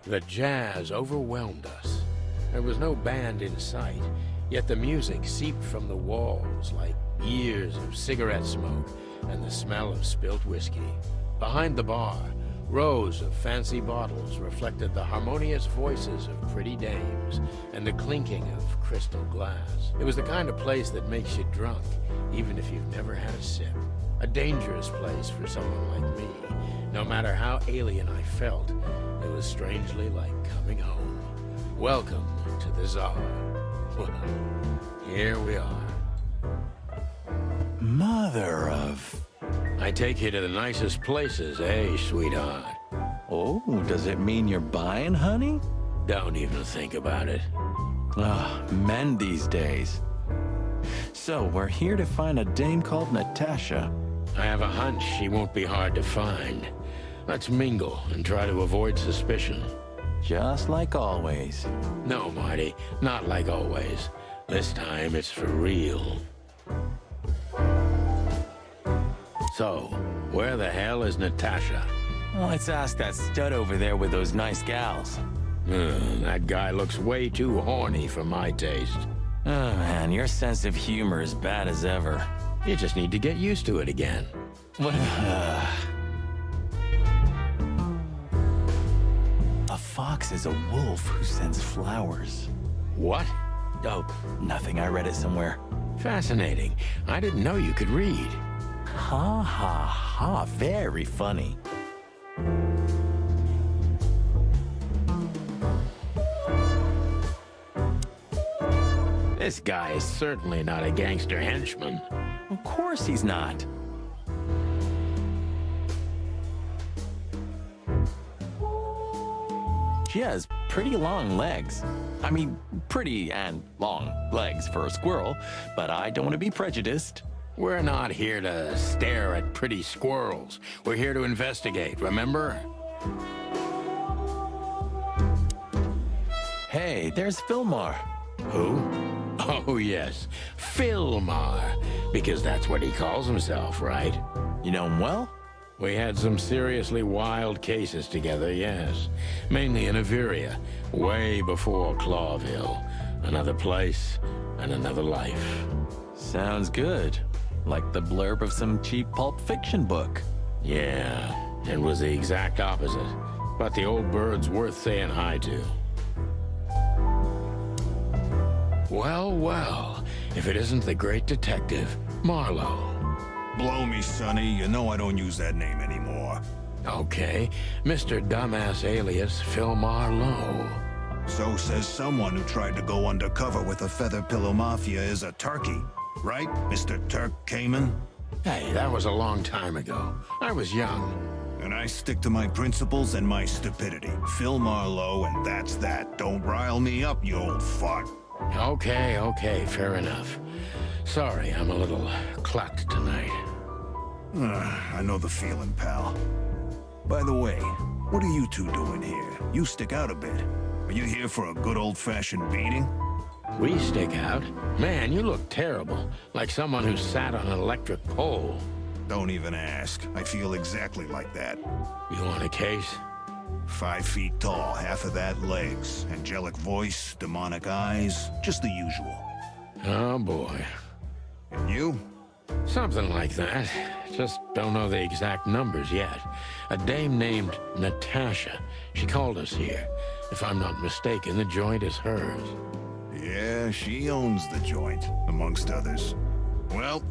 The jazz overwhelmed us. There was no band in sight, yet the music seeped from the walls like years of cigarette smoke and the smell of spilt whiskey. Behind the bar, rows of fancy bottles reflected the harmonious voices of pretty dames and the clinking of crystal glass. It was the kind of place that makes you drunk, even if you've never had a sip. A dangerous place for someone like me. No matter how alien I felt, it was strangely like coming home. Welcome to the Czar. Well, here we are. Mother of... I take you to the nicest places, eh, sweetheart? Oh, does it mean you're buying, honey? Don't even think about it. Ah, men these days. So, we're here to find a dame called Natasha. I have a hunch she won't be hard to find. Let's mingle and try to avoid suspicion. Just like always. No, Marty, not like always. This time it's for real. So, where the hell is Natasha? Let's ask that stud over there with those nice gals. That guy looks way too horny for my taste. Oh man, your sense of humor is bad as ever. You just need to get used to it again. What? A fox is a wolf who sends flowers. What? Oh, nothing. I read it somewhere. Fascinating. I didn't know you could read. Ha ha ha, very funny. This guy is certainly not a gangster henchman. Of course he's not. She has pretty long legs. I mean, pretty and long legs for a squirrel, but I don't want to be prejudiced. We're not here to stare at pretty squirrels. We're here to investigate, remember? Hey, there's Fillmore. Who? Oh, yes. Filmar. Because that's what he calls himself, right? You know him well? We had some seriously wild cases together, yes. Mainly in Averia, way before Clawville. Another place and another life. Sounds good. Like the blurb of some cheap pulp fiction book. Yeah, it was the exact opposite. But the old bird's worth saying hi to. Well, well, if it isn't the great detective, Marlowe. Blow me, Sonny. You know I don't use that name anymore. Okay, Mr. Dumbass alias Filmar Lowe. So says someone who tried to go undercover with the Feather Pillow Mafia is a turkey. Right, Mr. Turk Cayman? Hey, that was a long time ago. I was young. And I stick to my principles and my stupidity. Phil Marlowe, and that's that. Don't rile me up, you old fart. Okay, fair enough. Sorry, I'm a little clucked tonight. I know the feeling, pal. By the way, what are you two doing here? You stick out a bit. Are you here for a good old-fashioned beating? We stick out? Man, you look terrible. Like someone who sat on an electric pole. Don't even ask. I feel exactly like that. You want a case? 5 feet tall, half of that legs. Angelic voice, demonic eyes, just the usual. Oh, boy. And you? Something like that. Just don't know the exact numbers yet. A dame named Natasha. She called us here. If I'm not mistaken, the joint is hers. Yeah, she owns the joint, amongst others. Well,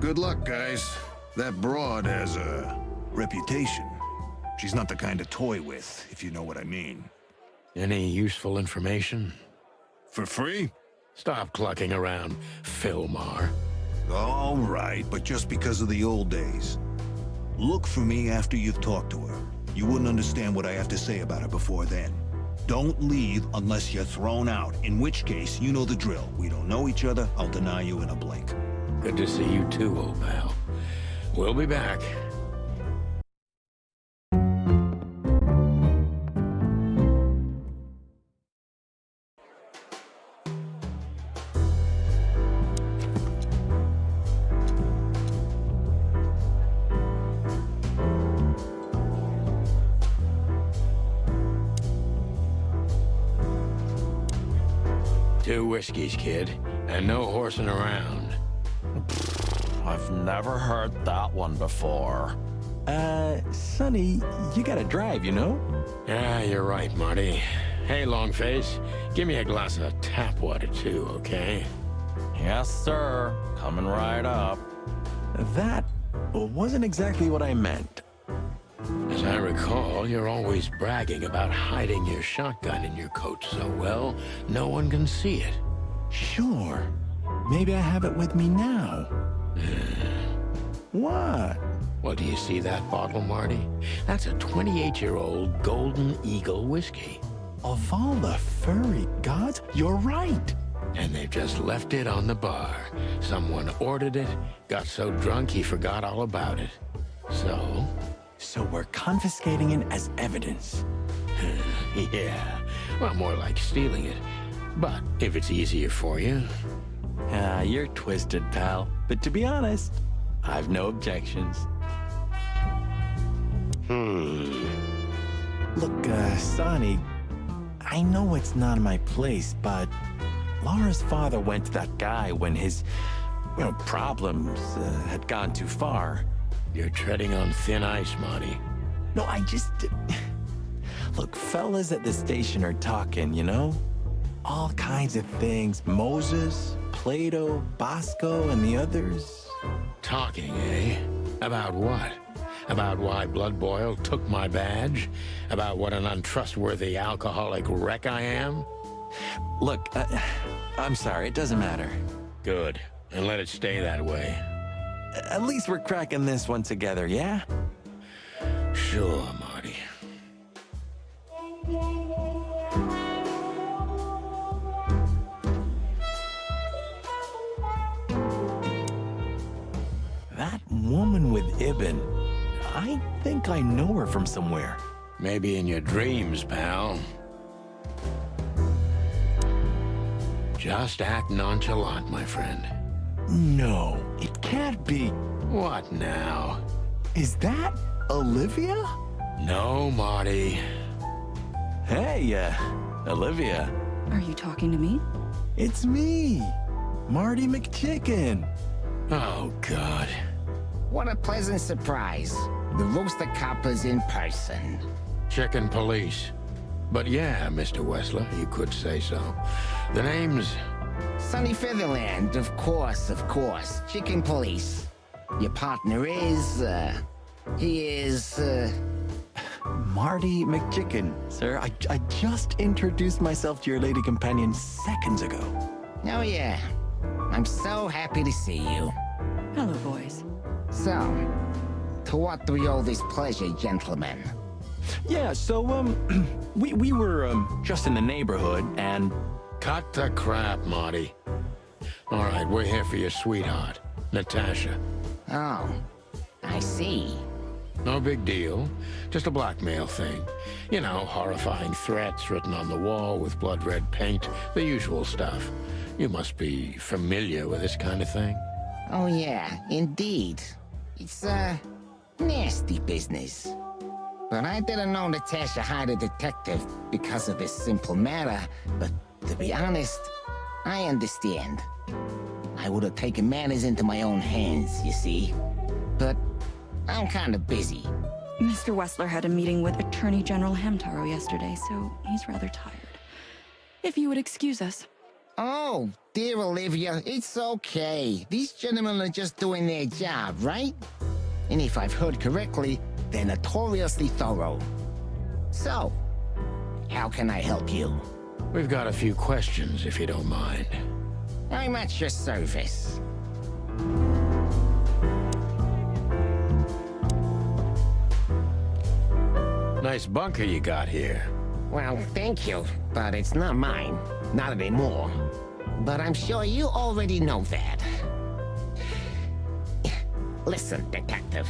good luck, guys. That broad has a reputation. She's not the kind to toy with, if you know what I mean. Any useful information? For free? Stop clucking around, Filmar. All right, but just because of the old days. Look for me after you've talked to her. You wouldn't understand what I have to say about her before then. Don't leave unless you're thrown out, in which case, you know the drill. We don't know each other, I'll deny you in a blink. Good to see you too, old pal. We'll be back. 2 whiskeys, kid, and no horsing around. I've never heard that one before. Sonny, you gotta drive, you know? Yeah, you're right, Marty. Hey, Longface, give me a glass of tap water too, okay? Yes, sir. Coming right up. That wasn't exactly what I meant. As I recall, you're always bragging about hiding your shotgun in your coat so well, no one can see it. Sure. Maybe I have it with me now. What? Well, do you see that bottle, Marty? That's a 28-year-old Golden Eagle whiskey. Of all the furry gods, you're right. And they've just left it on the bar. Someone ordered it, got so drunk he forgot all about it. So we're confiscating it as evidence. Yeah, well, more like stealing it. But if it's easier for you. You're twisted, pal. But to be honest, I've no objections. Look, Sonny, I know it's not my place, but Laura's father went to that guy when his, problems had gone too far. You're treading on thin ice, Marty. No, I just... Look, fellas at the station are talking, you know? All kinds of things. Moses, Plato, Bosco, and the others. Talking, eh? About what? About why Blood Boil took my badge? About what an untrustworthy alcoholic wreck I am? Look, I'm sorry, it doesn't matter. Good, and let it stay that way. At least we're cracking this one together, yeah? Sure, Marty. That woman with Ibn, I think I know her from somewhere. Maybe in your dreams, pal. Just act nonchalant, my friend. No, it can't be. What now? Is that Olivia? No, Marty. Hey, Olivia. Are you talking to me? It's me, Marty MacChicken. Oh, God. What a pleasant surprise. The Rooster Copper's in person. Chicken police. But yeah, Mr. Wessler, you could say so. The name's... Sonny Featherland, of course. Chicken police. Your partner is, Marty MacChicken, sir. I just introduced myself to your lady companion seconds ago. Oh yeah. I'm so happy to see you. Hello, boys. So, to what do we owe this pleasure, gentlemen? Yeah, so, we were, just in the neighborhood, and... Cut the crap, Marty. All right, we're here for your sweetheart, Natasha. Oh, I see. No big deal. Just a blackmail thing. You know, horrifying threats written on the wall with blood-red paint, the usual stuff. You must be familiar with this kind of thing. Oh yeah, indeed. It's, nasty business. But I didn't know Natasha hired a detective because of this simple matter, but to be honest, I understand. I would have taken matters into my own hands, you see. But I'm kind of busy. Mr. Wessler had a meeting with Attorney General Hamtaro yesterday, so he's rather tired. If you would excuse us. Oh, dear Olivia, it's okay. These gentlemen are just doing their job, right? And if I've heard correctly, they're notoriously thorough. So, how can I help you? We've got a few questions, if you don't mind. I'm at your service. Nice bunker you got here. Well, thank you, but it's not mine. Not anymore. But I'm sure you already know that. Listen, detective.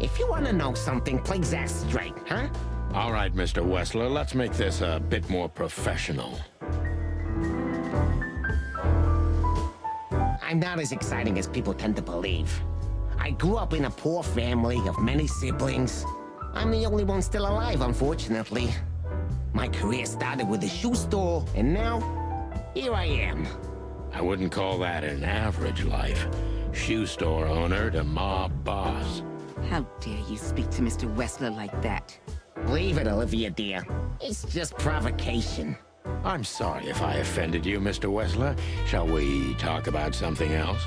If you want to know something, please ask straight, huh? All right, Mr. Wessler, let's make this a bit more professional. I'm not as exciting as people tend to believe. I grew up in a poor family of many siblings. I'm the only one still alive, unfortunately. My career started with a shoe store, and now here I am. I wouldn't call that an average life. Shoe store owner to mob boss. How dare you speak to Mr. Wessler like that? Leave it, Olivia, dear. It's just provocation. I'm sorry if I offended you, Mr. Wessler. Shall we talk about something else?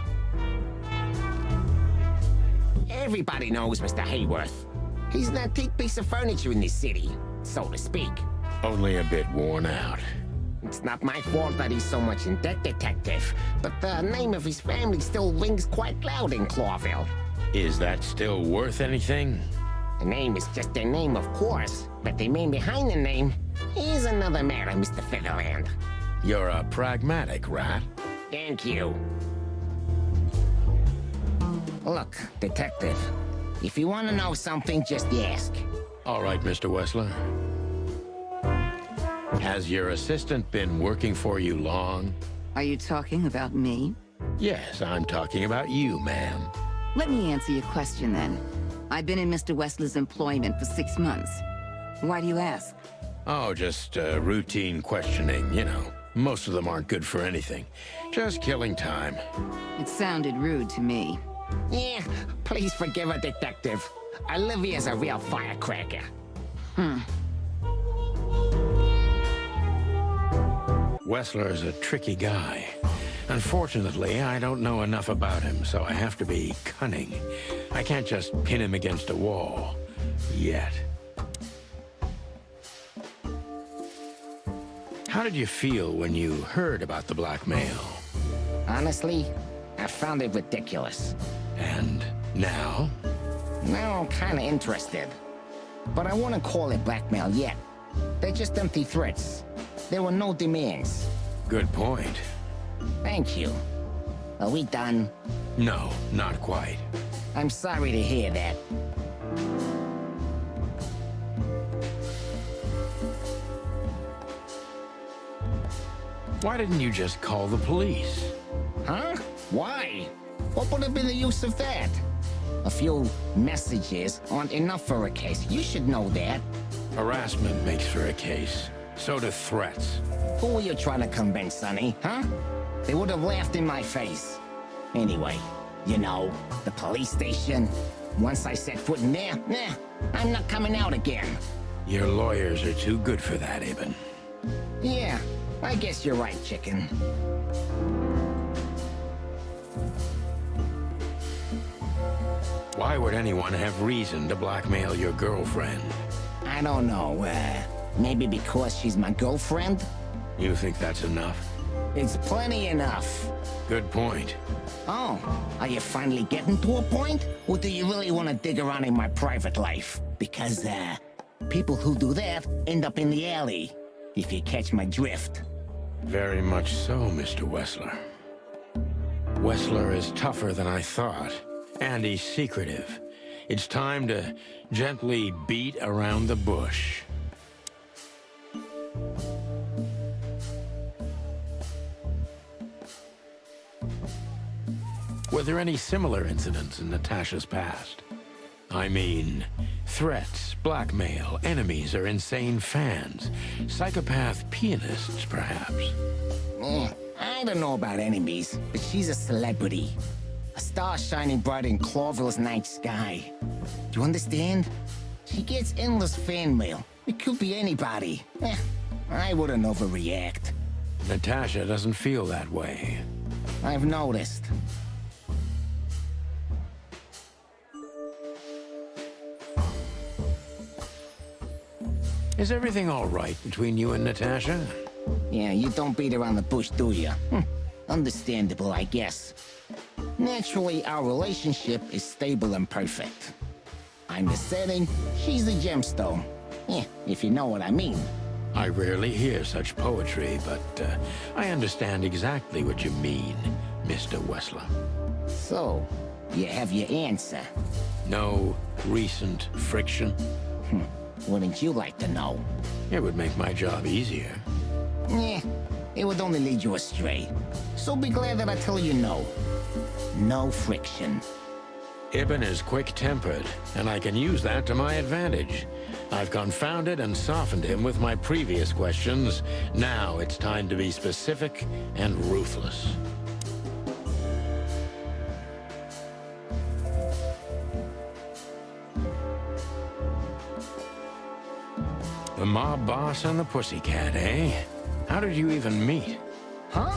Everybody knows Mr. Hayworth. He's an antique piece of furniture in this city, so to speak. Only a bit worn out. It's not my fault that he's so much in debt, Detective, but the name of his family still rings quite loud in Clawville. Is that still worth anything? The name is just their name, of course, but the man behind the name is another matter, Mr. Featherland. You're a pragmatic rat. Thank you. Look, Detective, if you want to know something, just ask. All right, Mr. Wessler. Has your assistant been working for you long? Are you talking about me? Yes, I'm talking about you, ma'am. Let me answer your question then. I've been in Mr. Wessler's employment for 6 months. Why do you ask? Oh, just routine questioning, you know. Most of them aren't good for anything. Just killing time. It sounded rude to me. Yeah, please forgive her, Detective. Olivia's a real firecracker. Wessler is a tricky guy. Unfortunately, I don't know enough about him, so I have to be cunning. I can't just pin him against a wall. Yet. How did you feel when you heard about the blackmail? Honestly, I found it ridiculous. And now? Now I'm kinda interested. But I wouldn't call it blackmail yet. They're just empty threats. There were no demands. Good point. Thank you. Are we done? No, not quite. I'm sorry to hear that. Why didn't you just call the police? Huh? Why? What would have been the use of that? A few messages aren't enough for a case. You should know that. Harassment makes for a case. So do threats. Who were you trying to convince, Sonny, huh? They would have laughed in my face. Anyway, you know, the police station. Once I set foot in there, I'm not coming out again. Your lawyers are too good for that, Ibn. Yeah, I guess you're right, chicken. Why would anyone have reason to blackmail your girlfriend? I don't know, maybe because she's my girlfriend? You think that's enough? It's plenty enough. Good point. Oh, are you finally getting to a point? Or do you really want to dig around in my private life? Because, people who do that end up in the alley, if you catch my drift. Very much so, Mr. Wessler. Wessler is tougher than I thought, and he's secretive. It's time to gently beat around the bush. Were there any similar incidents in Natasha's past? I mean, threats, blackmail, enemies or insane fans, psychopath pianists, perhaps. I don't know about enemies, but she's a celebrity. A star shining bright in Clawville's night sky. Do you understand? She gets endless fan mail. It could be anybody. I wouldn't overreact. Natasha doesn't feel that way. I've noticed. Is everything all right between you and Natasha? Yeah, you don't beat around the bush, do you? Understandable, I guess. Naturally, our relationship is stable and perfect. I'm the setting, she's the gemstone. Yeah, if you know what I mean. I rarely hear such poetry, but I understand exactly what you mean, Mr. Wessler. So, you have your answer. No recent friction? Wouldn't you like to know? It would make my job easier. It would only lead you astray. So be glad that I tell you no. No friction. Ibn is quick-tempered, and I can use that to my advantage. I've confounded and softened him with my previous questions. Now it's time to be specific and ruthless. The mob boss and the pussycat, eh? How did you even meet? Huh?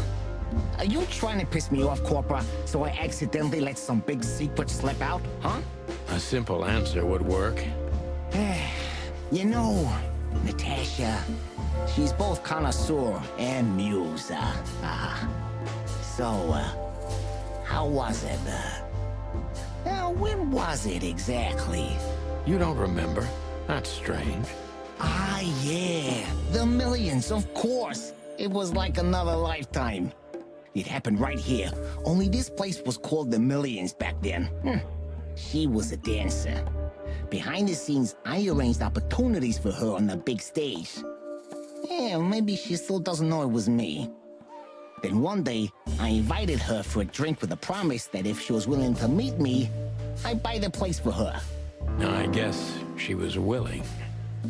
Are you trying to piss me off, Corpora, so I accidentally let some big secret slip out, huh? A simple answer would work. You know, Natasha, she's both connoisseur and muse. How was it? When was it exactly? You don't remember? That's strange. Ah, yeah. The millions, of course. It was like another lifetime. It happened right here. Only this place was called the Millions back then. She was a dancer. Behind the scenes, I arranged opportunities for her on the big stage. Yeah, maybe she still doesn't know it was me. Then one day, I invited her for a drink with a promise that if she was willing to meet me, I'd buy the place for her. I guess she was willing.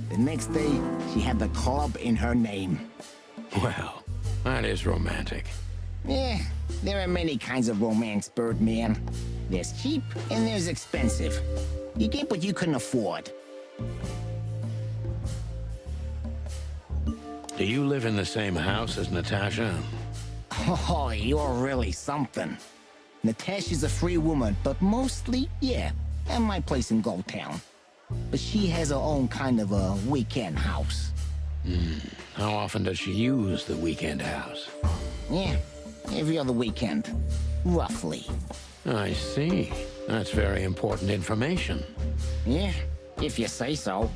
The next day, she had the club in her name. Well, that is romantic. Yeah, there are many kinds of romance, Birdman. There's cheap and there's expensive. You get what you can afford. Do you live in the same house as Natasha? Oh, you're really something. Natasha's a free woman, but mostly, yeah, at my place in Gold Town. But she has her own kind of a weekend house. How often does she use the weekend house? Yeah, every other weekend, roughly. I see. That's very important information. Yeah, if you say so.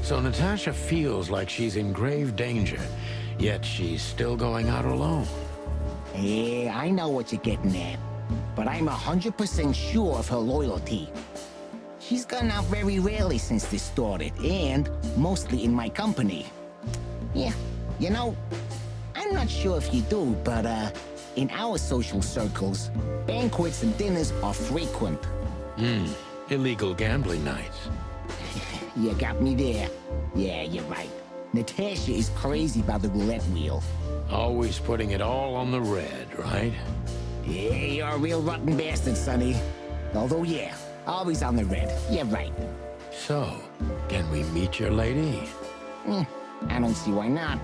So Natasha feels like she's in grave danger, yet she's still going out alone. Yeah, I know what you're getting at. But I'm 100% sure of her loyalty. She's gone out very rarely since this started, and mostly in my company. Yeah, you know, I'm not sure if you do, but in our social circles, banquets and dinners are frequent. Illegal gambling nights. You got me there. Yeah, you're right. Natasha is crazy about the roulette wheel. Always putting it all on the red, right? Yeah, you're a real rotten bastard, Sonny. Although, yeah, always on the red. Yeah, right. So, can we meet your lady? I don't see why not.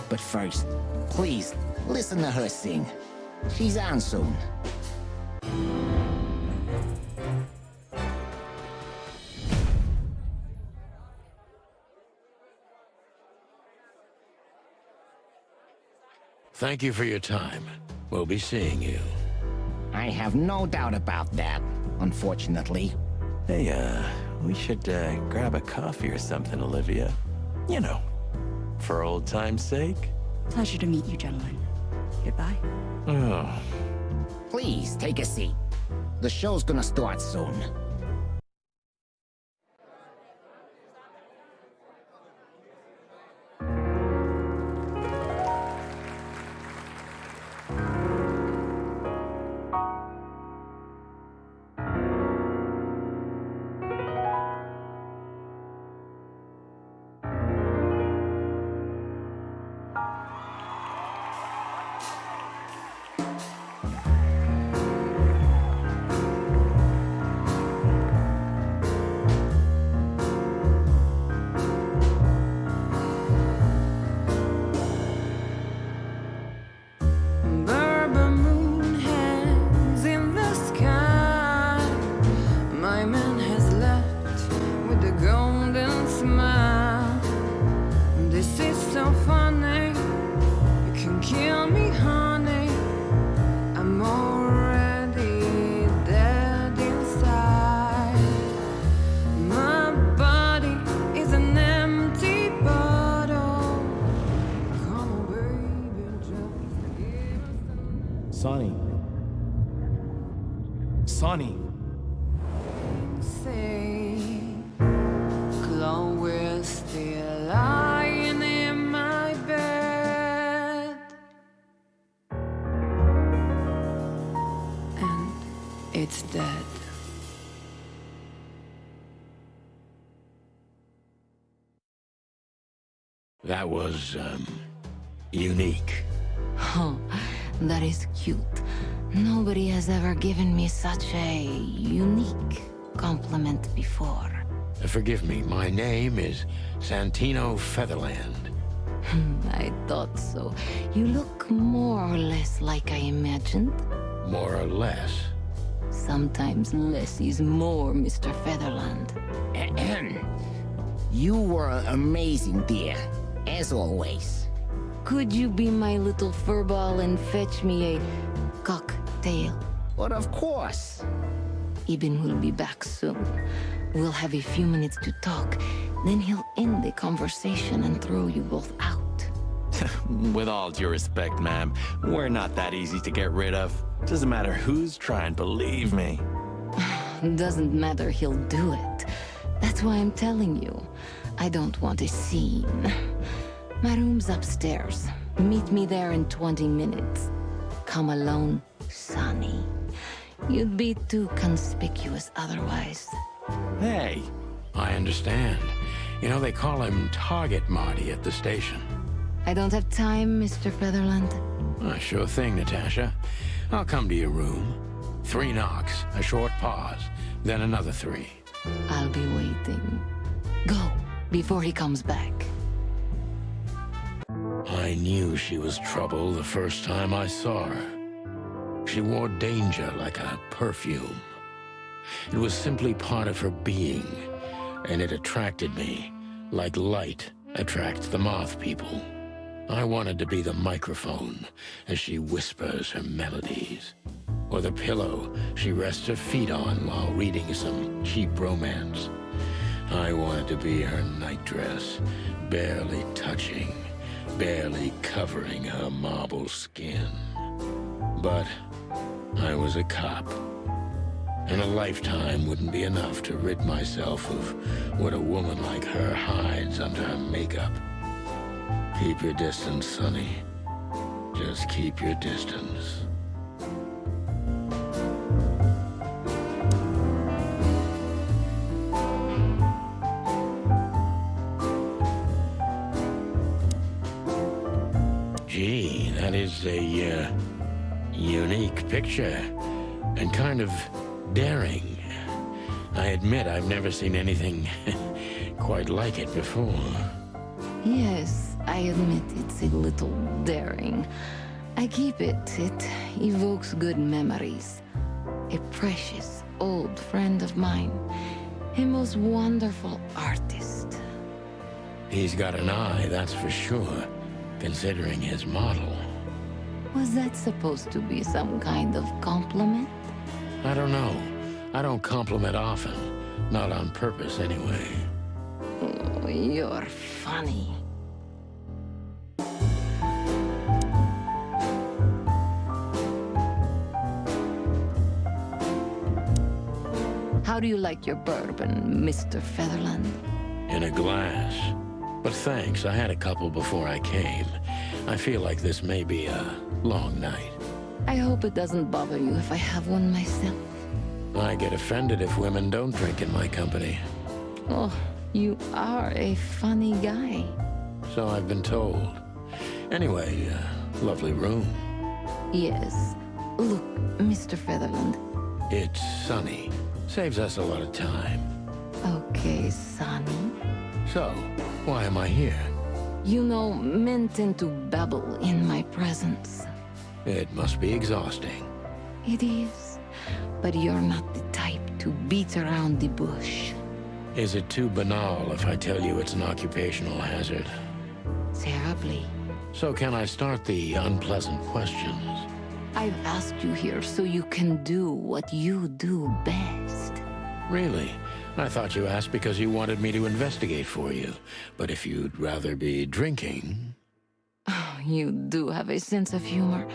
But first, please, listen to her sing. She's on soon. Thank you for your time. We'll be seeing you. I have no doubt about that, unfortunately. Hey, we should grab a coffee or something, Olivia. You know, for old time's sake. Pleasure to meet you, gentlemen. Goodbye. Oh. Please, take a seat. The show's gonna start soon. Sonny. Sonny. Say, Chloe's still lying in my bed. It's dead. That was, unique. Oh, that is cute. Nobody has ever given me such a unique compliment before. Forgive me, my name is Santino Featherland. I thought so. You look more or less like I imagined. More or less. Sometimes less is more, Mr. Featherland. You were amazing, dear. As always. Could you be my little furball and fetch me a cocktail? But of course. Ibn will be back soon. We'll have a few minutes to talk. Then he'll end the conversation and throw you both out. With all due respect, ma'am, we're not that easy to get rid of. Doesn't matter who's trying, believe me. Doesn't matter, he'll do it. That's why I'm telling you. I don't want a scene. My room's upstairs. Meet me there in 20 minutes. Come alone, Sonny. You'd be too conspicuous otherwise. Hey, I understand. You know, they call him Target Marty at the station. I don't have time, Mr. Featherland. Sure thing, Natasha. I'll come to your room. 3 knocks, a short pause, then another 3. I'll be waiting. Go, before he comes back. I knew she was trouble the first time I saw her. She wore danger like a perfume. It was simply part of her being, and it attracted me, like light attracts the moth people. I wanted to be the microphone as she whispers her melodies, or the pillow she rests her feet on while reading some cheap romance. I wanted to be her nightdress, barely touching, barely covering her marble skin. But I was a cop, and a lifetime wouldn't be enough to rid myself of what a woman like her hides under her makeup. Keep your distance, Sonny. Just keep your distance. Gee, that is a, unique picture, and kind of daring. I admit I've never seen anything quite like it before. Yes, I admit it's a little daring. I keep it. It evokes good memories. A precious old friend of mine. A most wonderful artist. He's got an eye, that's for sure, considering his model. Was that supposed to be some kind of compliment? I don't know. I don't compliment often. Not on purpose, anyway. Oh, you're funny. How do you like your bourbon, Mr. Featherland? In a glass. But thanks, I had a couple before I came. I feel like this may be a long night. I hope it doesn't bother you if I have one myself. I get offended if women don't drink in my company. Oh, you are a funny guy. So I've been told. Anyway, lovely room. Yes. Look, Mr. Featherland. It's sunny. Saves us a lot of time. Okay, Sonny. So, why am I here? You know, men tend to babble in my presence. It must be exhausting. It is. But you're not the type to beat around the bush. Is it too banal if I tell you it's an occupational hazard? Terribly. So can I start the unpleasant questions? I've asked you here so you can do what you do best. Really? I thought you asked because you wanted me to investigate for you. But if you'd rather be drinking... Oh, you do have a sense of humor.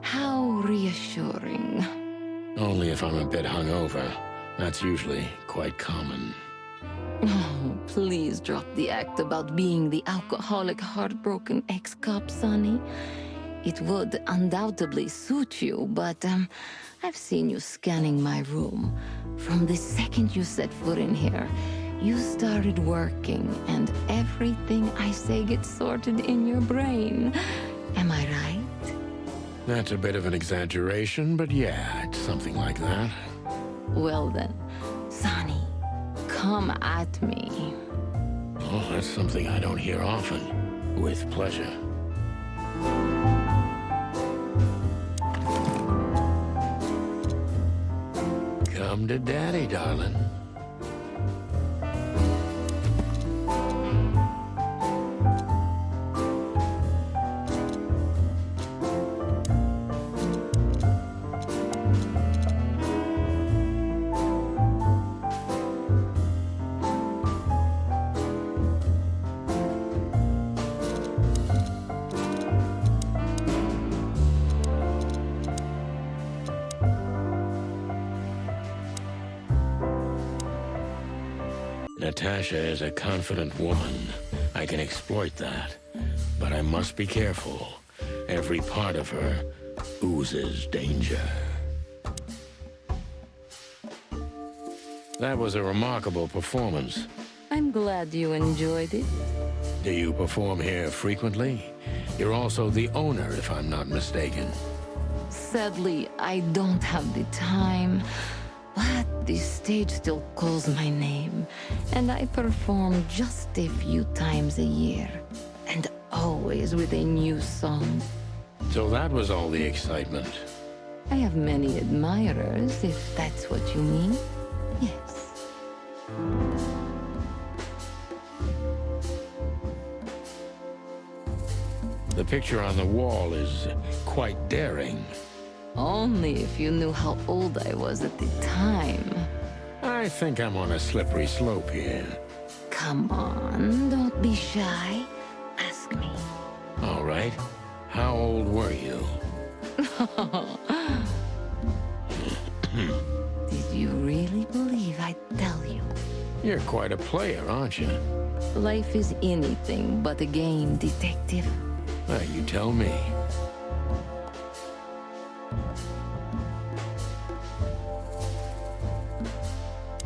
How reassuring. Only if I'm a bit hungover. That's usually quite common. Oh, please drop the act about being the alcoholic, heartbroken ex-cop, Sonny. It would undoubtedly suit you, but I've seen you scanning my room. From the second you set foot in here, you started working, and everything I say gets sorted in your brain. Am I right? That's a bit of an exaggeration, but yeah, it's something like that. Well then, Sonny, come at me. Oh, that's something I don't hear often. With pleasure. Come to Daddy, darling. Natasha is a confident woman. I can exploit that. But I must be careful. Every part of her oozes danger. That was a remarkable performance. I'm glad you enjoyed it. Do you perform here frequently? You're also the owner, if I'm not mistaken. Sadly, I don't have the time. But the stage still calls my name, and I perform just a few times a year, and always with a new song. So that was all the excitement. I have many admirers, if that's what you mean. Yes. The picture on the wall is quite daring. Only if you knew how old I was at the time. I think I'm on a slippery slope here. Come on, don't be shy. Ask me. All right. How old were you? Did you really believe I'd tell you? You're quite a player, aren't you? Life is anything but a game, detective. You tell me.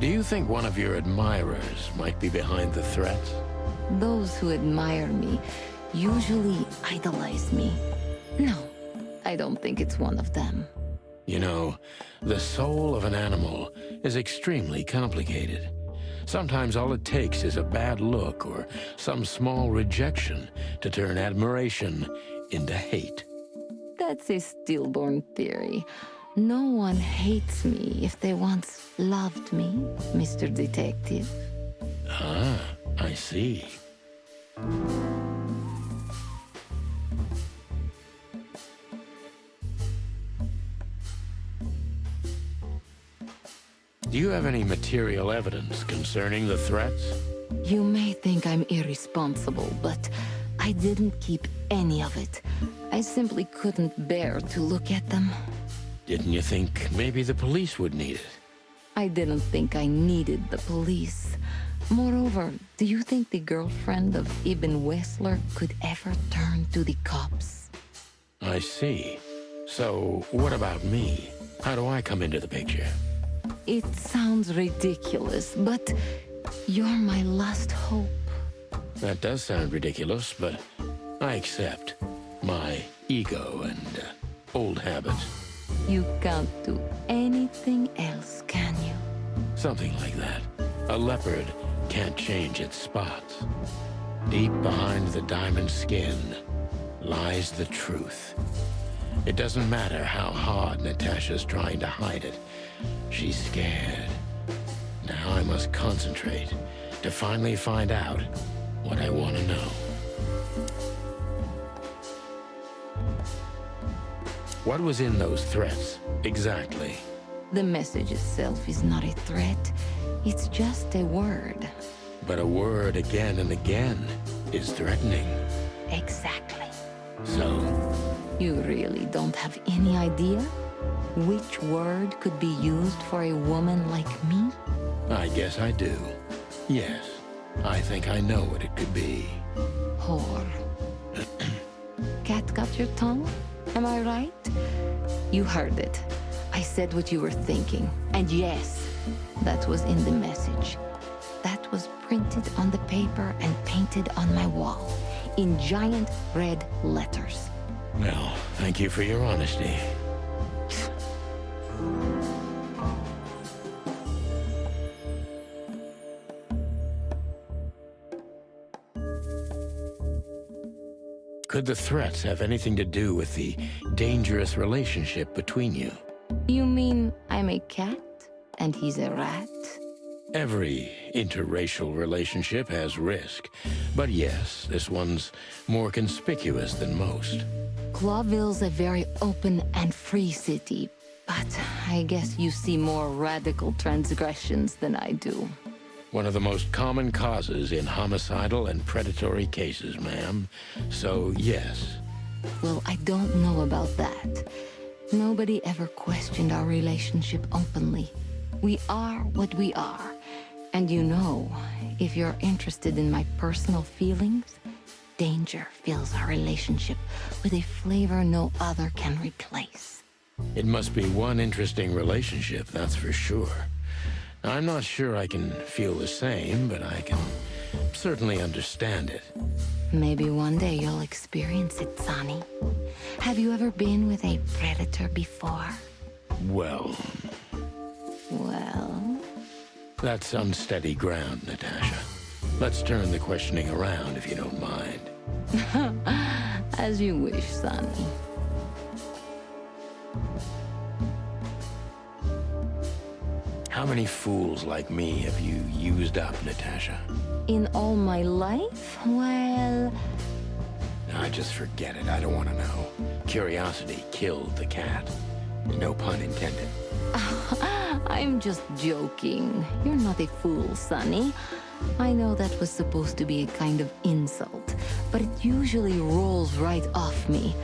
Do you think one of your admirers might be behind the threats? Those who admire me usually idolize me. No, I don't think it's one of them. You know, the soul of an animal is extremely complicated. Sometimes all it takes is a bad look or some small rejection to turn admiration into hate. That's a stillborn theory. No one hates me if they once loved me, Mr. Detective. Ah, I see. Do you have any material evidence concerning the threats? You may think I'm irresponsible, but I didn't keep any of it. I simply couldn't bear to look at them. Didn't you think maybe the police would need it? I didn't think I needed the police. Moreover, do you think the girlfriend of Ibn Wessler could ever turn to the cops? I see. So, what about me? How do I come into the picture? It sounds ridiculous, but you're my last hope. That does sound ridiculous, but I accept my ego and old habits. You can't do anything else, can you? Something like that. A leopard can't change its spots. Deep behind the diamond skin lies the truth. It doesn't matter how hard Natasha's trying to hide it. She's scared. Now I must concentrate to finally find out what I want to know. What was in those threats, exactly? The message itself is not a threat. It's just a word. But a word again and again is threatening. Exactly. So, You really don't have any idea which word could be used for a woman like me? I guess I do. Yes, I think I know what it could be. Whore. Cat what got your tongue? Am I right? You heard it. I said what you were thinking. And yes, that was in the message. That was printed on the paper and painted on my wall in giant red letters. Well, thank you for your honesty. Could the threats have anything to do with the dangerous relationship between you? You mean I'm a cat and he's a rat? Every interracial relationship has risk, but yes, this one's more conspicuous than most. Clawville's a very open and free city, but I guess you see more radical transgressions than I do. One of the most common causes in homicidal and predatory cases, ma'am. So, yes. Well, I don't know about that. Nobody ever questioned our relationship openly. We are what we are. And you know, if you're interested in my personal feelings, danger fills our relationship with a flavor no other can replace. It must be one interesting relationship, that's for sure. I'm not sure I can feel the same, but I can certainly understand it. Maybe one day you'll experience it, Sonny. Have you ever been with a predator before? Well, that's unsteady ground, Natasha. Let's turn the questioning around, if you don't mind. As you wish, Sonny. How many fools like me have you used up, Natasha? In all my life? Well... I just forget it. I don't want to know. Curiosity killed the cat. No pun intended. I'm just joking. You're not a fool, Sonny. I know that was supposed to be a kind of insult, but it usually rolls right off me.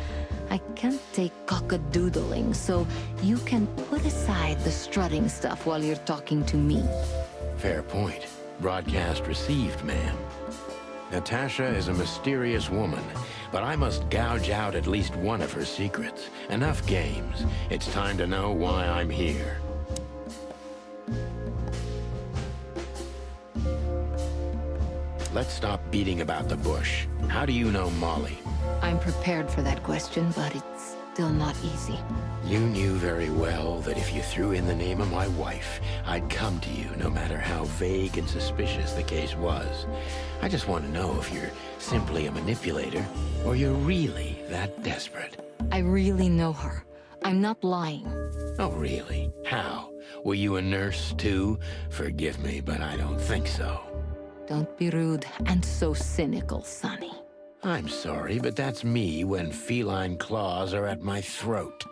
I can't take cock-a-doodling, so you can put aside the strutting stuff while you're talking to me. Fair point. Broadcast received, ma'am. Natasha is a mysterious woman, but I must gouge out at least one of her secrets. Enough games. It's time to know why I'm here. Let's stop beating about the bush. How do you know Molly? I'm prepared for that question, but it's still not easy. You knew very well that if you threw in the name of my wife, I'd come to you no matter how vague and suspicious the case was. I just want to know if you're simply a manipulator or you're really that desperate. I really know her. I'm not lying. Oh, really? How? Were you a nurse, too? Forgive me, but I don't think so. Don't be rude and so cynical, Sonny. I'm sorry, but that's me when feline claws are at my throat.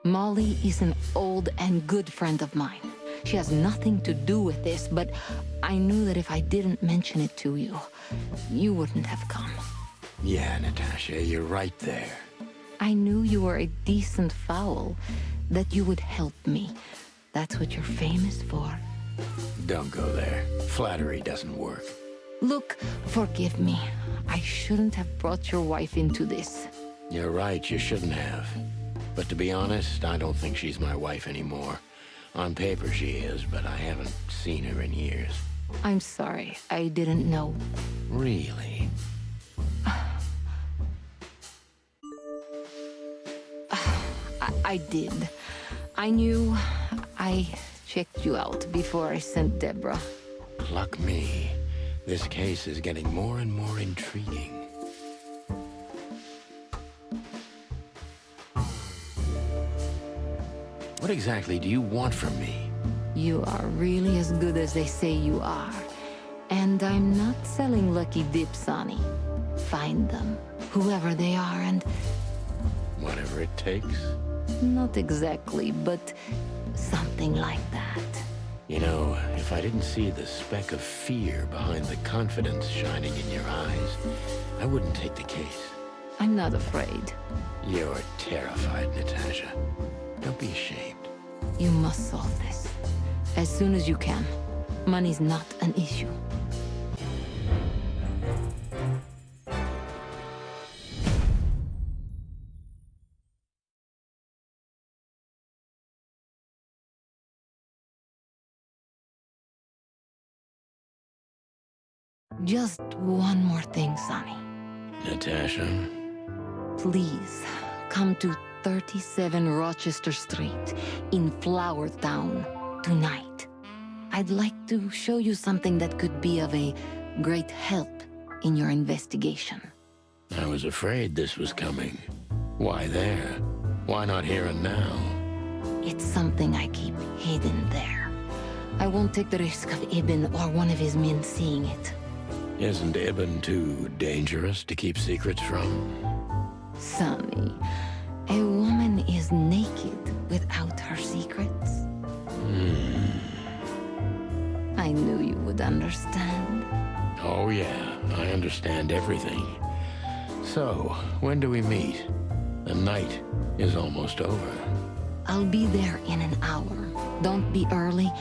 Molly is an old and good friend of mine. She has nothing to do with this, but I knew that if I didn't mention it to you, you wouldn't have come. Yeah, Natasha, you're right there. I knew you were a decent fowl, that you would help me. That's what you're famous for. Don't go there. Flattery doesn't work. Look, forgive me. I shouldn't have brought your wife into this. You're right, you shouldn't have. But to be honest, I don't think she's my wife anymore. On paper she is, but I haven't seen her in years. I'm sorry, I didn't know. Really? I did. I knew. I checked you out before I sent Deborah. Pluck me. This case is getting more and more intriguing. What exactly do you want from me? You are really as good as they say you are. And I'm not selling lucky dips, Sonny. Find them, whoever they are, and... Whatever it takes? Not exactly, but something like that. You know, if I didn't see the speck of fear behind the confidence shining in your eyes, I wouldn't take the case. I'm not afraid. You're terrified, Natasha. Don't be ashamed. You must solve this. As soon as you can. Money's not an issue. Just one more thing, Sonny. Natasha? Please, come to 37 Rochester Street in Flower Town tonight. I'd like to show you something that could be of a great help in your investigation. I was afraid this was coming. Why there? Why not here and now? It's something I keep hidden there. I won't take the risk of Ibn or one of his men seeing it. Isn't Ibn too dangerous to keep secrets from? Sonny, a woman is naked without her secrets. I knew you would understand. Oh yeah, I understand everything. So, when do we meet? The night is almost over. I'll be there in an hour. Don't be early,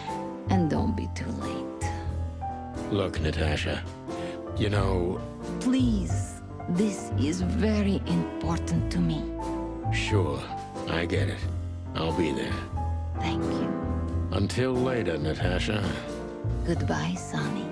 and don't be too late. Look, Natasha, you know... Please, this is very important to me. Sure, I get it. I'll be there. Thank you. Until later, Natasha. Goodbye, Sonny.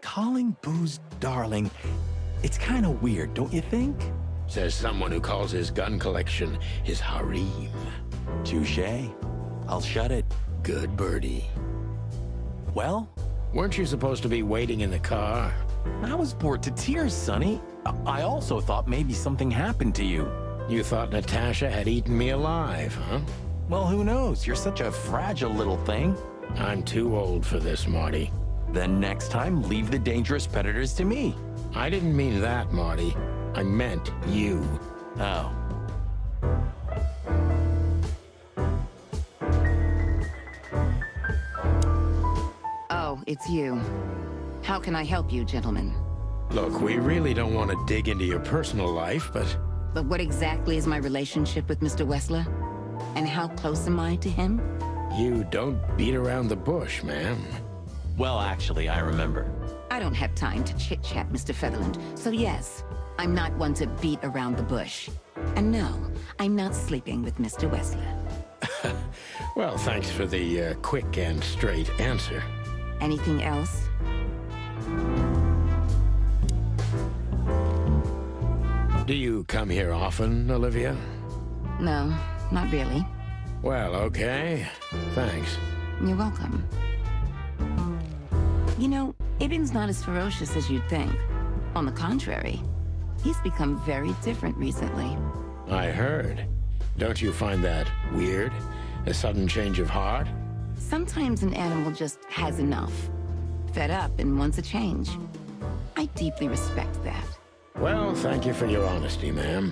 Calling booze darling, it's kind of weird, don't you think? Says someone who calls his gun collection his harem. Touché. I'll shut it. Good birdie. Well, Weren't you supposed to be waiting in the car? I was bored to tears, Sonny. I also thought maybe something happened to you. You thought Natasha had eaten me alive, huh? Well, who knows? You're such a fragile little thing. I'm too old for this, Marty. Then next time, leave the dangerous predators to me. I didn't mean that, Marty. I meant you. Oh. Oh, it's you. How can I help you, gentlemen? Look, we really don't want to dig into your personal life, but... But what exactly is my relationship with Mr. Wessler? And how close am I to him? You don't beat around the bush, ma'am. Well, actually, I remember. I don't have time to chit-chat, Mr. Featherland. So yes, I'm not one to beat around the bush. And no, I'm not sleeping with Mr. Wessler. Well, thanks for the quick and straight answer. Anything else? Do you come here often, Olivia? No, not really. Well, okay. Thanks. You're welcome. You know, Ibn's not as ferocious as you'd think. On the contrary, he's become very different recently. I heard. Don't you find that weird? A sudden change of heart? Sometimes an animal just has enough. Fed up and wants a change. I deeply respect that. Well, thank you for your honesty, ma'am.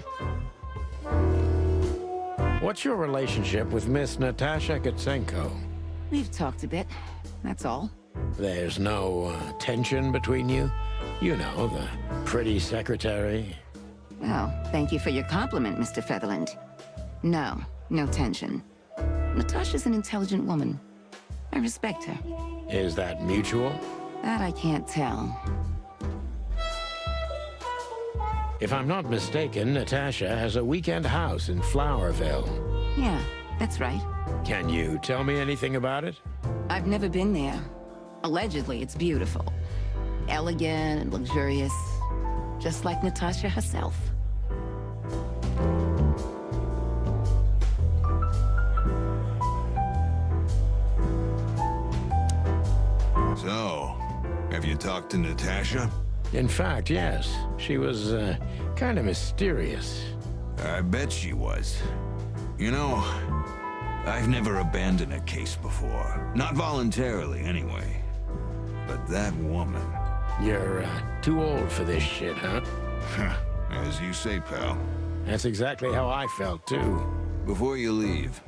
What's your relationship with Miss Natasha Gutsenko? We've talked a bit, that's all. There's no tension between you? You know, the pretty secretary. Well, thank you for your compliment, Mr. Featherland. No, no tension. Natasha's an intelligent woman. I respect her. Is that mutual? That I can't tell. If I'm not mistaken, Natasha has a weekend house in Flowerville. Yeah, that's right. Can you tell me anything about it? I've never been there. Allegedly, it's beautiful. Elegant and luxurious. Just like Natasha herself. So, have you talked to Natasha? In fact, yes. She was, kind of mysterious. I bet she was. You know, I've never abandoned a case before. Not voluntarily, anyway. But that woman... You're, too old for this shit, huh? As you say, pal. That's exactly how I felt, too. Before you leave,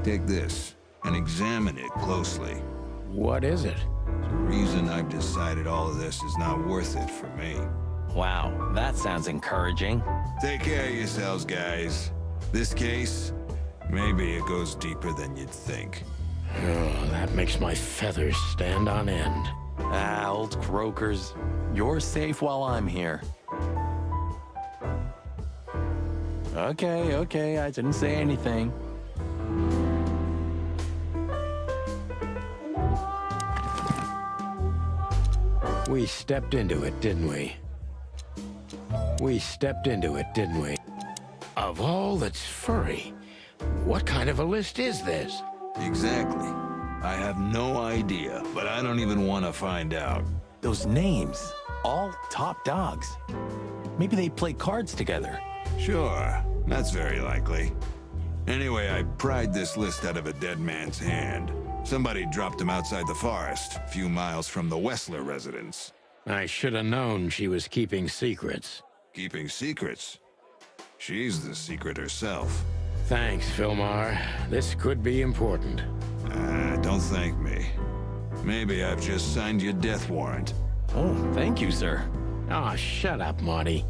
take this and examine it closely. What is it? The reason I've decided all of this is not worth it for me. Wow, that sounds encouraging. Take care of yourselves, guys. This case, maybe it goes deeper than you'd think. Oh, that makes my feathers stand on end. Ah, old croakers. You're safe while I'm here. Okay, I didn't say anything. We stepped into it, didn't we? We stepped into it, didn't we? Of all that's furry, what kind of a list is this? Exactly. I have no idea, but I don't even want to find out. Those names, all top dogs. Maybe they play cards together. Sure, that's very likely. Anyway, I pried this list out of a dead man's hand. Somebody dropped him outside the forest, a few miles from the Wessler residence. I should have known she was keeping secrets. Keeping secrets? She's the secret herself. Thanks, Filmar. This could be important. Don't thank me. Maybe I've just signed your death warrant. Oh, thank you, sir. Oh, shut up, Marty.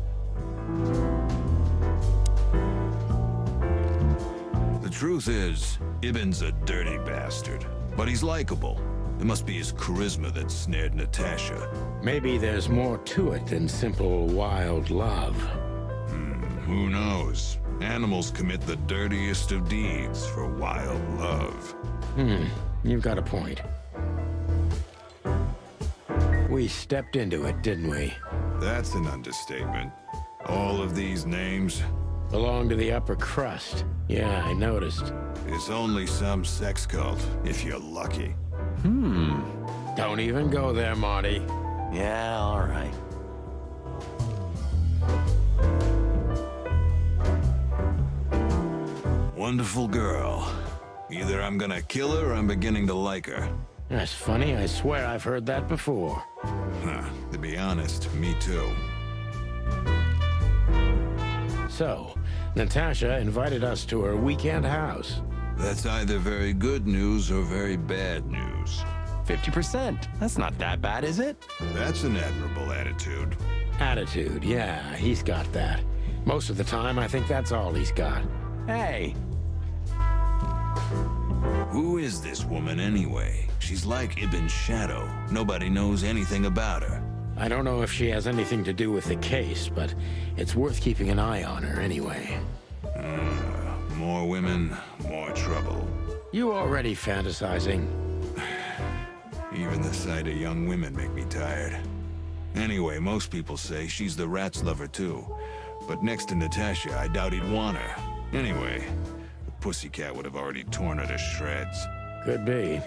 The truth is, Ibben's a dirty bastard, but he's likable. It must be his charisma that snared Natasha. Maybe there's more to it than simple wild love. Who knows? Animals commit the dirtiest of deeds for wild love. You've got a point. We stepped into it, didn't we? That's an understatement. All of these names, Belong to the upper crust. Yeah, I noticed. it's only some sex cult, if you're lucky. Don't even go there, Marty. Yeah, all right. Wonderful girl. Either I'm gonna kill her or I'm beginning to like her. That's funny. I swear I've heard that before. To be honest, me too. So, Natasha invited us to her weekend house. That's either very good news or very bad news. 50%. That's not that bad, is it? That's an admirable attitude. Attitude, yeah, he's got that. Most of the time, I think that's all he's got. Hey, Who is this woman anyway? She's like Ibben's shadow. Nobody knows anything about her. I don't know if she has anything to do with the case, but it's worth keeping an eye on her anyway. More women, more trouble. You already fantasizing? Even the sight of young women make me tired. Anyway, most people say she's the rat's lover too. But next to Natasha, I doubt he'd want her. Anyway, the pussycat would have already torn her to shreds. Could be.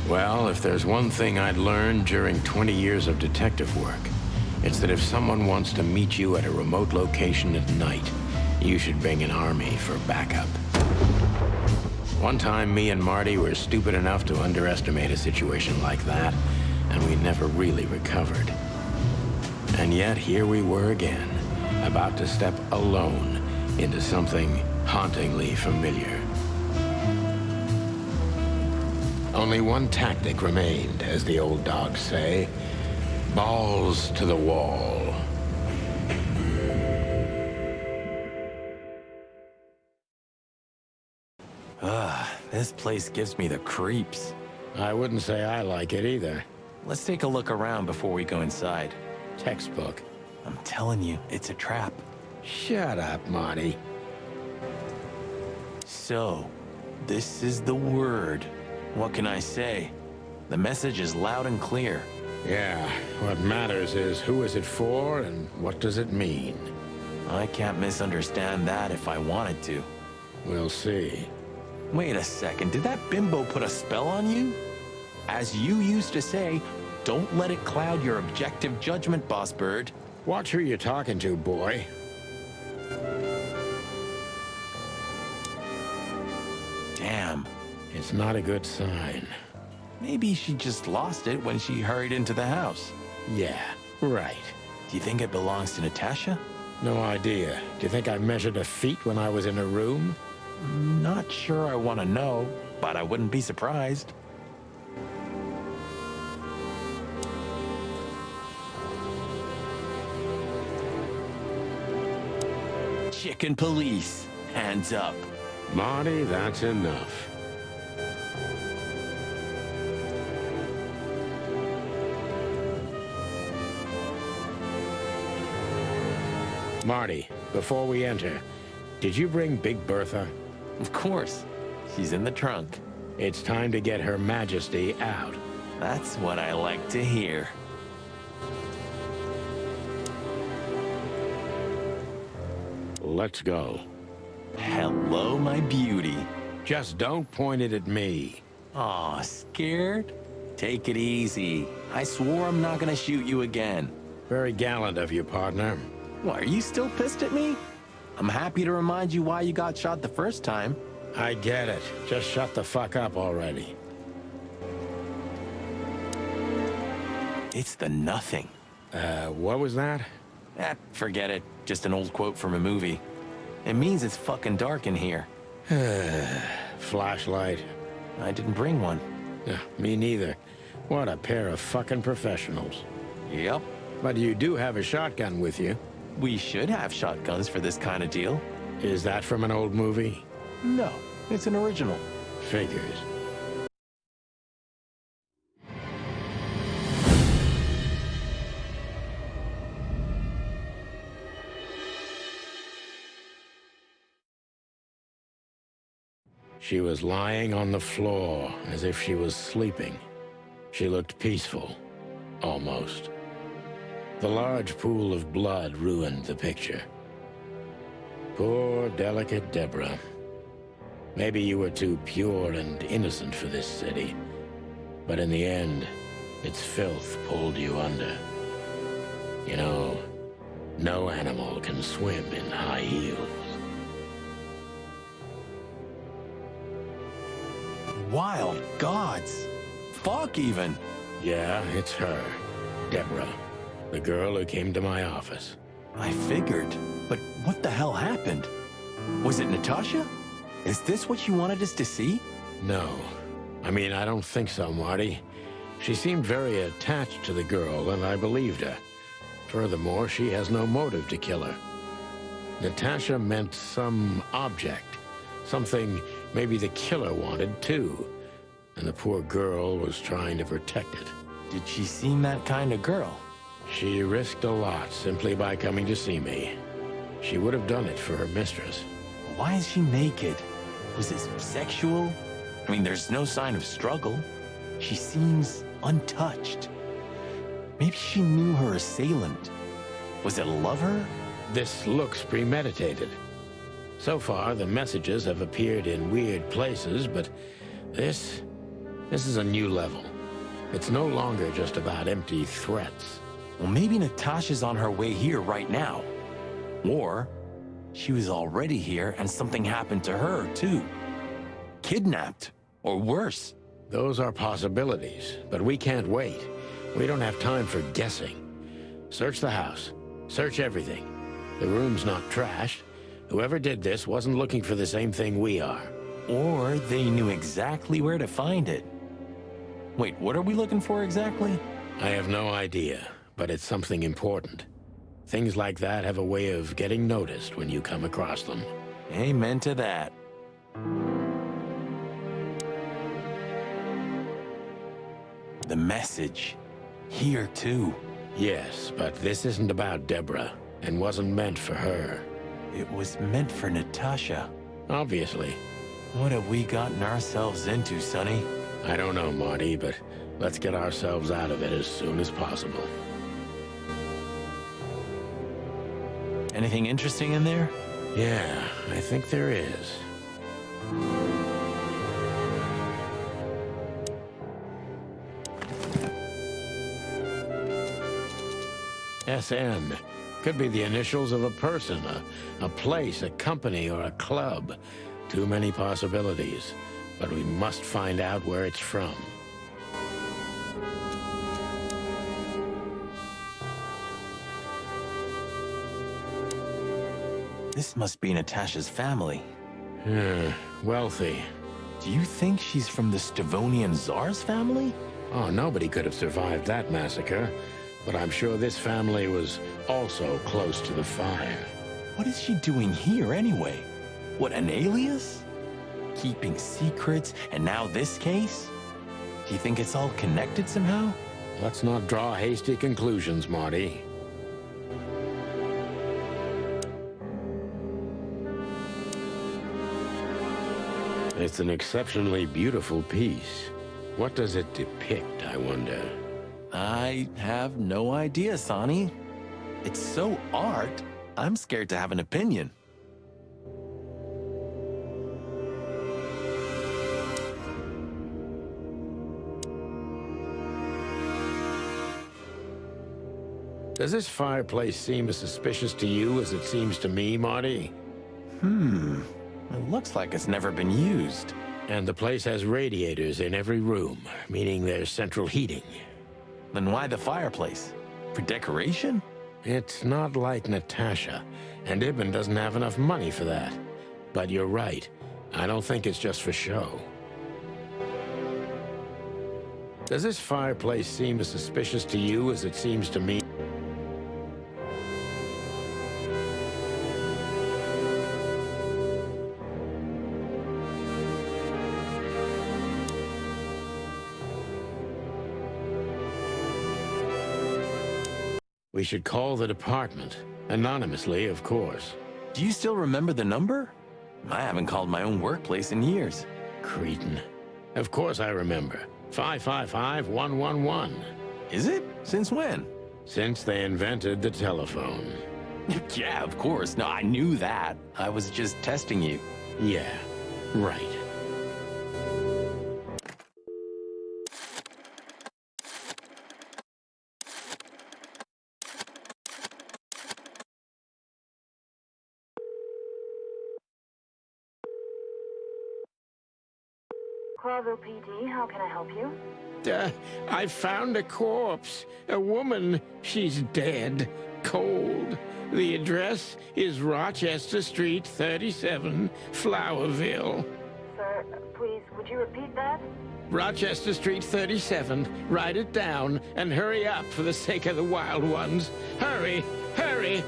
Well, if there's one thing I'd learned during 20 years of detective work, it's that if someone wants to meet you at a remote location at night, you should bring an army for backup. One time, me and Marty were stupid enough to underestimate a situation like that, and we never really recovered. And yet, here we were again, about to step alone into something hauntingly familiar. Only one tactic remained, as the old dogs say. Balls to the wall. this place gives me the creeps. I wouldn't say I like it either. Let's take a look around before we go inside. Textbook. I'm telling you, it's a trap. Shut up, Marty. So, this is the word. What can I say? The message is loud and clear. Yeah, what matters is who is it for and what does it mean? I can't misunderstand that if I wanted to. We'll see. Wait a second, did that bimbo put a spell on you? As you used to say, don't let it cloud your objective judgment, Boss Bird. Watch who you're talking to, boy. Damn, It's not a good sign. Maybe she just lost it when she hurried into the house. Yeah, right. Do you think it belongs to Natasha? No idea. Do you think I measured her feet when I was in her room? Not sure I want to know, but I wouldn't be surprised. Chicken police, hands up. Marty, that's enough. Marty, before we enter, did you bring Big Bertha? Of course. She's in the trunk. It's time to get Her Majesty out. That's what I like to hear. Let's go. Hello, my beauty. Just don't point it at me. Aw, scared? Take it easy. I swore I'm not gonna shoot you again. Very gallant of you, partner. What, are you still pissed at me? I'm happy to remind you why you got shot the first time. I get it. Just shut the fuck up already. It's the nothing. What was that? Forget it. Just an old quote from a movie. It means it's fucking dark in here. Flashlight. I didn't bring one. Me neither. What a pair of fucking professionals. Yep. But you do have a shotgun with you. We should have shotguns for this kind of deal. Is that from an old movie? No, it's an original. Figures. She was lying on the floor as if she was sleeping. She looked peaceful, almost. The large pool of blood ruined the picture. Poor, delicate Deborah. Maybe you were too pure and innocent for this city, but in the end, its filth pulled you under. You know, no animal can swim in high heels. Wild gods. Fuck even. Yeah, it's her, Deborah, the girl who came to my office. I figured, but what the hell happened? Was it Natasha? Is this what you wanted us to see? No. I mean, I don't think so, Marty. She seemed very attached to the girl, and I believed her. Furthermore, she has no motive to kill her. Natasha meant some object. Something maybe the killer wanted, too. And the poor girl was trying to protect it. Did she seem that kind of girl? She risked a lot simply by coming to see me. She would have done it for her mistress. Why is she naked? Was it sexual? I mean, there's no sign of struggle. She seems untouched. Maybe she knew her assailant. Was it a lover? This looks premeditated. So far, the messages have appeared in weird places, but this is a new level. It's no longer just about empty threats. Well, maybe Natasha's on her way here right now. Or she was already here and something happened to her, too. Kidnapped, or worse. Those are possibilities, but we can't wait. We don't have time for guessing. Search the house. Search everything. The room's not trashed. Whoever did this wasn't looking for the same thing we are. Or they knew exactly where to find it. Wait, what are we looking for exactly? I have no idea, but it's something important. Things like that have a way of getting noticed when you come across them. Amen to that. The message. Here, too. Yes, but this isn't about Deborah, and wasn't meant for her. It was meant for Natasha. Obviously. What have we gotten ourselves into, Sonny? I don't know, Marty, but let's get ourselves out of it as soon as possible. Anything interesting in there? Yeah, I think there is. SN. Could be the initials of a person, a place, a company, or a club. Too many possibilities. but we must find out where it's from. This must be Natasha's family. Wealthy. Do you think she's from the Stavonian Tsar's family? Oh, nobody could have survived that massacre, but I'm sure this family was also close to the fire. What is she doing here anyway? What, an alias? Keeping secrets, and now this case? Do you think it's all connected somehow? Let's not draw hasty conclusions, Marty. It's an exceptionally beautiful piece. What does it depict, I wonder? I have no idea, Sonny. It's so art, I'm scared to have an opinion. Does this fireplace seem as suspicious to you as it seems to me, Marty? It looks like it's never been used. And the place has radiators in every room, meaning there's central heating. Then why the fireplace? For decoration? It's not like Natasha, and Ibn doesn't have enough money for that. But you're right. I don't think it's just for show. Does this fireplace seem as suspicious to you as it seems to me? We should call the department. Anonymously, of course. Do you still remember the number? I haven't called my own workplace in years. Cretin. Of course I remember. 555-111. Is it? Since when? Since they invented the telephone. Yeah, of course. No, I knew that. I was just testing you. Yeah, right. Clarville PD, how can I help you? I found a corpse. A woman. She's dead. Cold. The address is Rochester Street, 37, Flowerville. Sir, please, would you repeat that? Rochester Street, 37. Write it down and hurry up for the sake of the wild ones. Hurry! Hurry!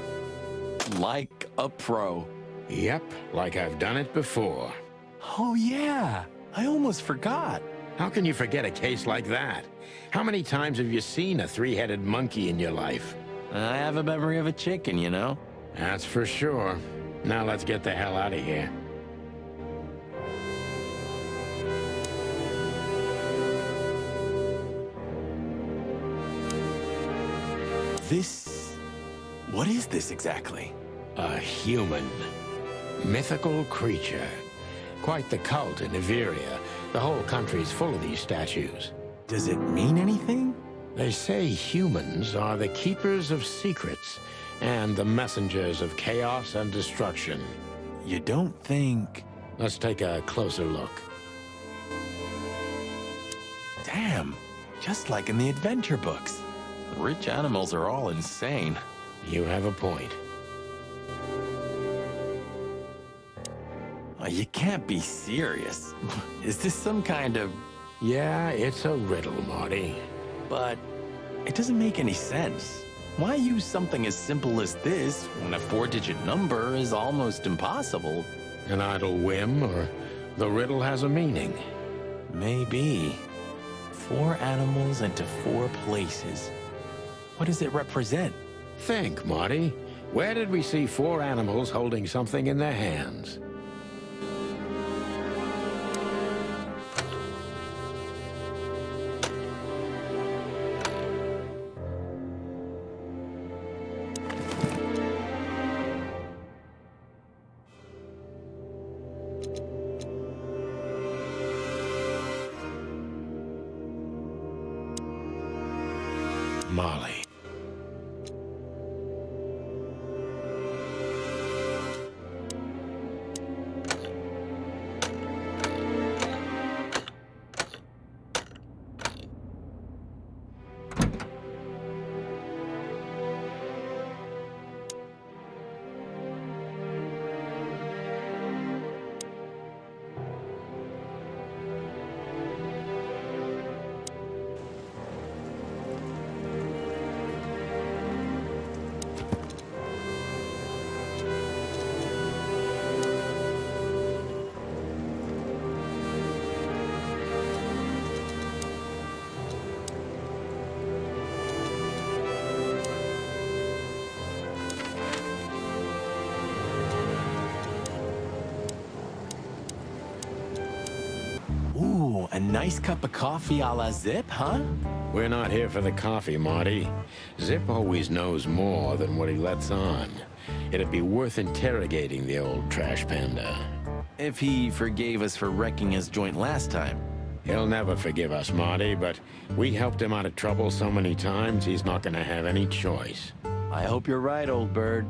Like a pro. Yep, like I've done it before. Oh, yeah. I almost forgot. How can you forget a case like that? How many times have you seen a three-headed monkey in your life? I have a memory of a chicken, you know? That's for sure. Now let's get the hell out of here. What is this exactly? A human. Mythical creature. Quite the cult in Iveria. The whole country's full of these statues. Does it mean anything? They say humans are the keepers of secrets and the messengers of chaos and destruction. You don't think... Let's take a closer look. Damn, just like in the adventure books. Rich animals are all insane. You have a point. Oh, you can't be serious. Is this some kind of... Yeah, it's a riddle, Marty. But it doesn't make any sense. Why use something as simple as this when a 4-digit number is almost impossible? An idle whim, or the riddle has a meaning? Maybe. 4 animals into 4 places. What does it represent? Think, Marty. Where did we see 4 animals holding something in their hands? Molly. A nice cup of coffee a la Zip, huh? We're not here for the coffee, Marty. Zip always knows more than what he lets on. It'd be worth interrogating the old trash panda. If he forgave us for wrecking his joint last time. He'll never forgive us, Marty, but we helped him out of trouble so many times, he's not gonna have any choice. I hope you're right, old bird.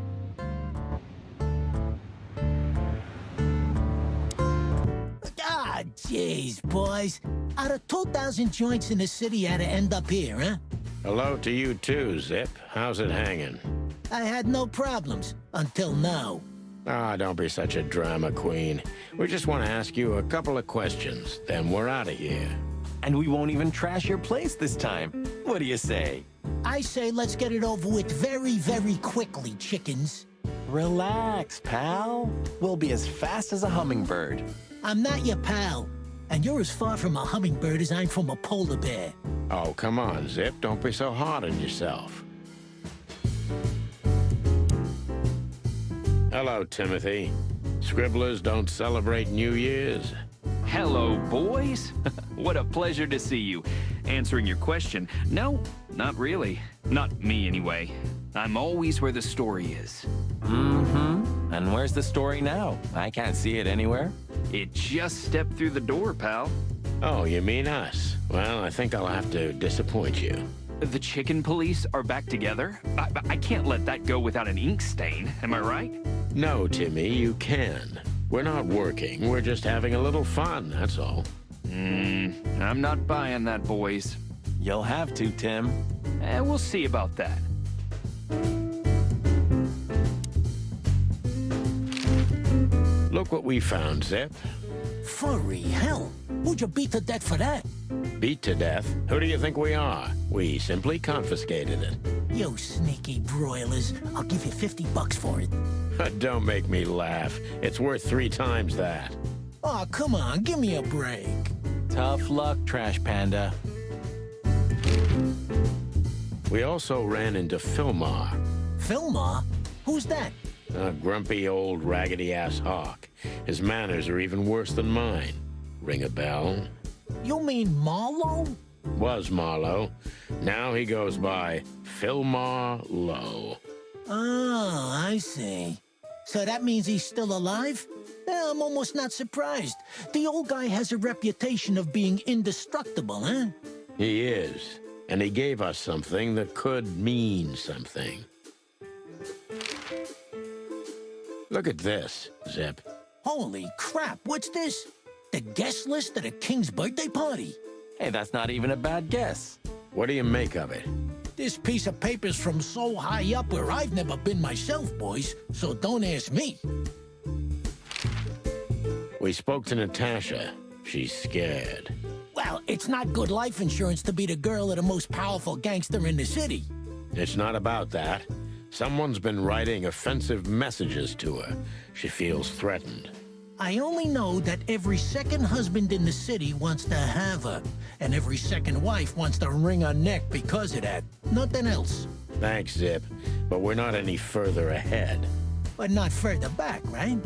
Ah, jeez, boys. Out of 2,000 joints in the city, you had to end up here, huh? Hello to you too, Zip. How's it hanging? I had no problems, until now. Ah, don't be such a drama queen. We just want to ask you a couple of questions, then we're out of here. And we won't even trash your place this time. What do you say? I say let's get it over with very, very quickly, chickens. Relax, pal. We'll be as fast as a hummingbird. I'm not your pal, and you're as far from a hummingbird as I'm from a polar bear. Oh, come on, Zip. Don't be so hard on yourself. Hello, Timothy. Scribblers don't celebrate New Year's. Hello, boys. What a pleasure to see you. Answering your question, no, not really. Not me, anyway. I'm always where the story is. Mm-hmm. And where's the story now? I can't see it anywhere. It just stepped through the door, pal. Oh, you mean us? Well, I think I'll have to disappoint you. The chicken police are back together? I can't let that go without an ink stain, am I right? No, Timmy, you can. We're not working, we're just having a little fun, that's all. I'm not buying that, boys. You'll have to, Tim. We'll see about that. Look what we found, Zip. Furry hell. Who'd you beat to death for that? Beat to death? Who do you think we are? We simply confiscated it. You sneaky broilers. I'll give you $50 for it. Don't make me laugh. It's worth 3 times that. Oh, come on, give me a break. Tough luck, Trash Panda. We also ran into Filmar. Filmar? Who's that? A grumpy old raggedy-ass hawk. His manners are even worse than mine. Ring a bell? You mean Marlowe? Was Marlowe. Now he goes by Filmar Lowe. Oh, I see. So that means he's still alive? I'm almost not surprised. The old guy has a reputation of being indestructible, huh? He is. And he gave us something that could mean something. Look at this, Zip. Holy crap, what's this? The guest list at a king's birthday party? Hey, that's not even a bad guess. What do you make of it? This piece of paper's from so high up where I've never been myself, boys, so don't ask me. We spoke to Natasha. She's scared. Well, it's not good life insurance to be the girl of the most powerful gangster in the city. It's not about that. Someone's been writing offensive messages to her. She feels threatened. I only know that every second husband in the city wants to have her, and every second wife wants to wring her neck because of that. Nothing else. Thanks, Zip, but we're not any further ahead. But not further back, right?